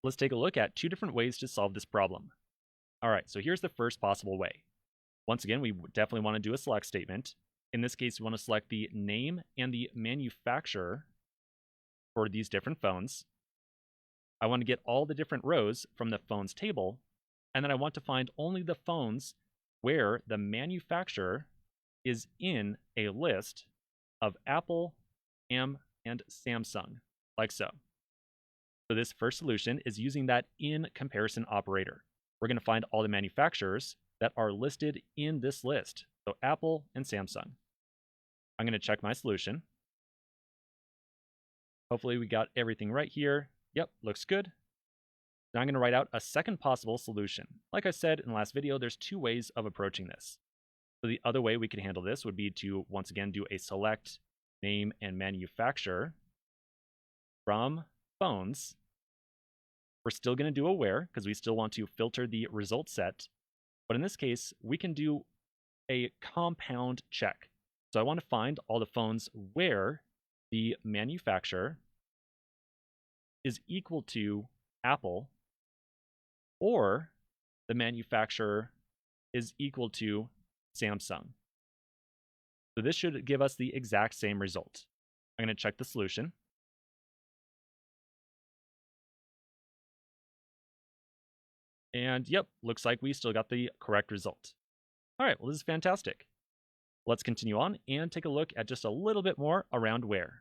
Let's take a look at two different ways to solve this problem. All right, so here's the first possible way. Once again, we definitely want to do a select statement. In this case, we want to select the name and the manufacturer for these different phones. I want to get all the different rows from the phones table, and then I want to find only the phones where the manufacturer is in a list of Apple, and Samsung, like so. So this first solution is using that in comparison operator. We're going to find all the manufacturers that are listed in this list. So Apple and Samsung. I'm going to check my solution. Hopefully we got everything right here. Yep, looks good. Now I'm going to write out a second possible solution. Like I said in the last video, there's two ways of approaching this. So the other way we can handle this would be to once again do a select name and manufacturer from phones. We're still going to do a where because we still want to filter the result set. But in this case, we can do a compound check. So I want to find all the phones where the manufacturer is equal to Apple or the manufacturer is equal to Samsung. So this should give us the exact same result. I'm going to check the solution. And yep, looks like we still got the correct result. All right, well, this is fantastic. Let's continue on and take a look at just a little bit more around where.